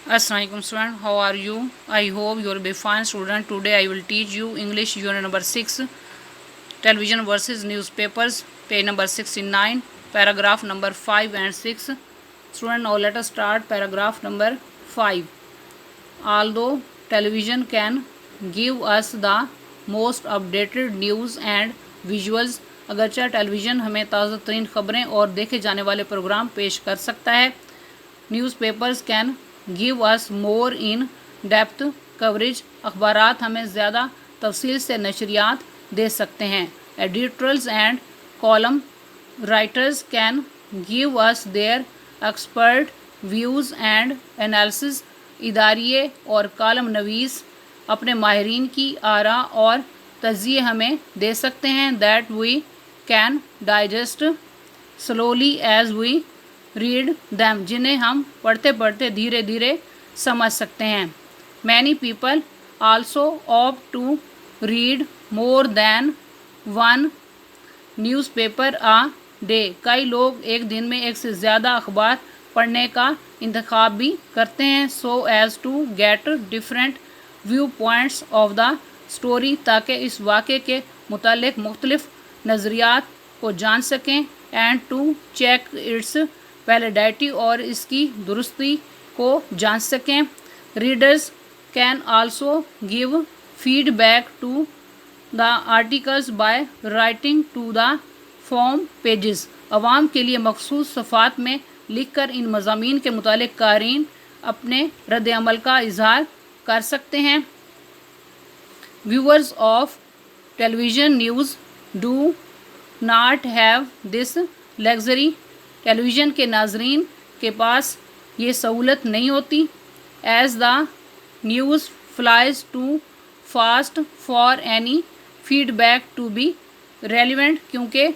Assalamualaikum student, how are you? I hope you will be fine student. Today I will teach you English unit number 6, television versus newspapers, page number 69, paragraph number 5 and 6. Student, now let us start paragraph number 5. Although television can give us the most updated news and visuals, अगरचे television हमें ताज़ा तरीन ख़बरें और देखे जाने वाले programme पेश कर सकता है, newspapers can give us more in depth coverage, अखबारात हमें ज़्यादा तफसील से नशरियात दे सकते हैं, editorials and column writers can give us their expert views and analysis, इदारिये और कॉलम नवीस अपने माहिरीन की आरा और तज़िये हमें दे सकते हैं, that we can digest slowly as we read them, जिन्हें हम पढ़ते पढ़ते धीरे धीरे समझ सकते हैं. Many people also opt to read more than one newspaper a day, कई लोग एक दिन में एक से ज़्यादा अखबार पढ़ने का इंतखाब भी करते हैं, so as to get different view points of the story, ताकि इस वाक़े के मुतालिक मुख्तलिफ नज़रियात को जान सकें, and to check its validity और इसकी दुरुस्ती को जान सकें. Readers can also give feedback to the articles by writing to the form pages, अवाम के लिए मखसूस सफ़ात में लिख कर इन मज़ामीन के मुतालिक क़ारीन अपने रद्द अमल का इजहार कर सकते हैं. Viewers of television news do not have this luxury, television के नाजरीन के पास ये सहूलत नहीं होती. As the news flies too fast for any feedback to be relevant, क्योंकि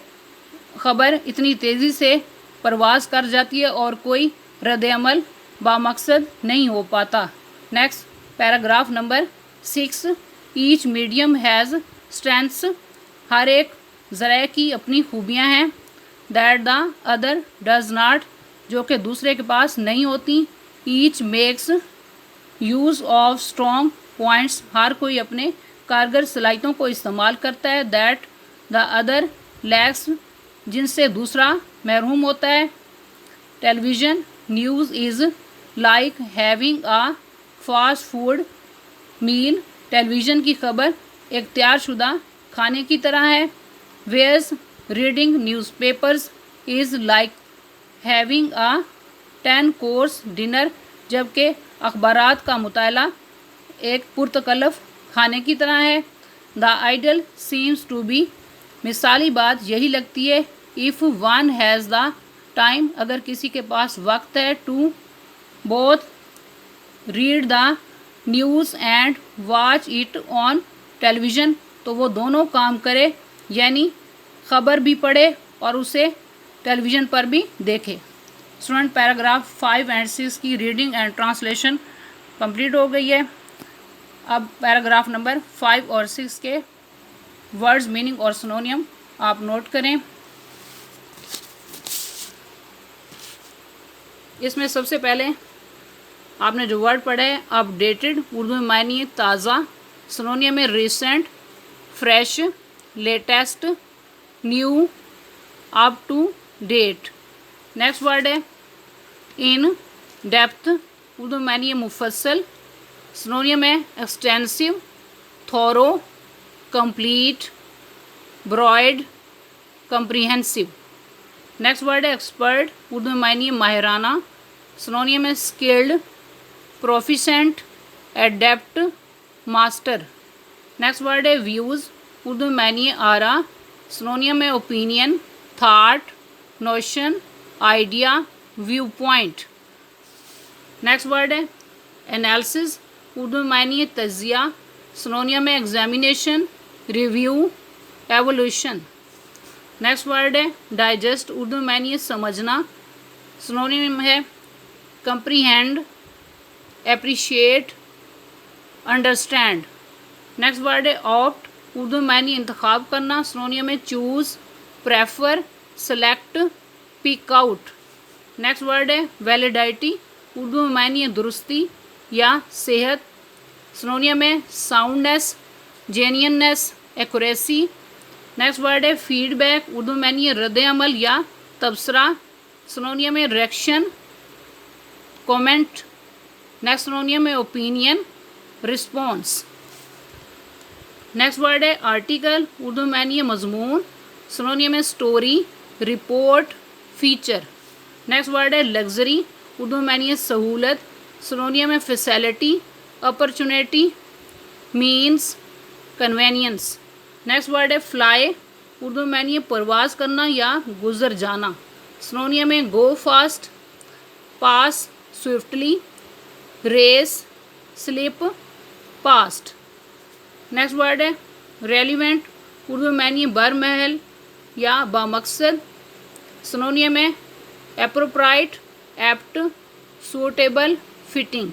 ख़बर इतनी तेज़ी से परवाज़ कर जाती है और कोई रद्द अमल बामकसद नहीं हो पाता. Next paragraph number 6. Each medium has strengths, हर एक ज़राए की अपनी खूबियाँ हैं, that the other does not, जो कि दूसरे के पास नहीं होती. Each makes use of strong points, हर कोई अपने कारगर सलाहियतों को इस्तेमाल करता है, दैट द अदर लैक्स, जिनसे दूसरा महरूम होता है. Television news is like having a fast food meal, television की खबर एक तैयारशुदा खाने की तरह है. Whereas reading newspapers is like having a 10 course dinner, जबकि अखबारात का मुताला एक पुरतकल्लफ खाने की तरह है. The ideal seems to be, मिसाली बात यही लगती है, if one has the time, अगर किसी के पास वक्त है, to both read the news and watch it on television, तो वो दोनों काम करे, यानी ख़बर भी पढ़े और उसे टेलीविज़न पर भी देखे. स्टूडेंट, पैराग्राफ 5 एंड 6 की रीडिंग एंड ट्रांसलेशन कंप्लीट हो गई है. अब पैराग्राफ नंबर 5 और 6 के वर्ड्स, मीनिंग और सिनोनियम आप नोट करें. इसमें सबसे पहले आपने जो वर्ड पढ़ा है अपडेटेड, उर्दू में मायने है ताज़ा, सिनोनियम में recent, fresh, latest, new, up to date. Next word है इन डेप्थ, उर्दू में मायने है मुफस्सल, सिनोनियम है extensive, thorough, complete, broad, comprehensive. Next word है एक्सपर्ट, उर्दू में मायने है माहिराना, सिनोनियम है skilled, proficient, adept, master. Next word है व्यूज़, उर्दू में मायने है आरा, सिनोनियम है opinion, thought, notion, idea, viewpoint. Next word है एनालिसिस, उर्दू में मायने है तजिया, सिनोनियम है examination, review, evolution. Next word है डाइजेस्ट, उर्दू में मायने है समझना, सिनोनियम है comprehend, appreciate, understand. Next word है ऑप्ट, उर्दू में मायने इंतखाब करना, सिनोनियम है choose, prefer, select, pick out. Next word है वैलिडिटी, उर्दू में मायने दुरुस्ती, یا صحت. سنونیم ہے soundness, genuineness, accuracy. Next word ہے فیڈ بیک, اردو میں نہیں ہے رد عمل یا تبصرہ. سنونیم ہے ریئیکشن, کومنٹ. نیکسٹ سنونیم ہے اوپینین, رسپانس. نیکسٹ ورڈ ہے آرٹیکل, اردو میں نہیں ہے مضمون. سنونیم ہے story, report, feature. Next word ہے لگژری, اردو میں نہیں ہے سہولت. سنونیم ہے facility, opportunity, means, convenience. Next word ہے فلائی, اردو میں نہیں ہے پرواز کرنا یا گزر جانا. سنونیم ہے go fast, pass, swiftly, race, slip, past. Next word ہے ریلیونٹ, اردو میں نہیں ہے برمحل یا بامقصد. سنونیم ہے appropriate, apt, suitable, fitting.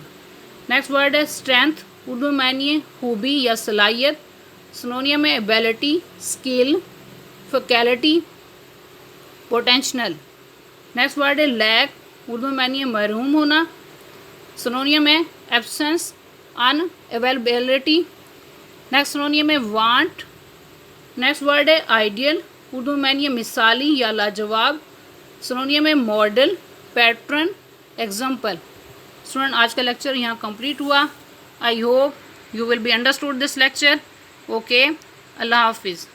Next word ہے اسٹرینتھ, اردو میں نہیں ہے خوبی یا صلاحیت. سنونیم ہے ability, skill, faculty, potential. Next word ہے لیک, اردو میں نہیں ہے محروم ہونا. سنونیم ہے absence, unavailability. Next synonym ہے وانٹ. نیکسٹ ورڈ ہے آئیڈیل, اردو میں نہیں ہے مثالی یا لاجواب. سنونیم ہے ماڈل, پیٹرن, ایگزامپل. اسٹوڈنٹ آج کا لیکچر یہاں کمپلیٹ ہوا. I hope you will be understood this lecture. Okay, اللہ حافظ.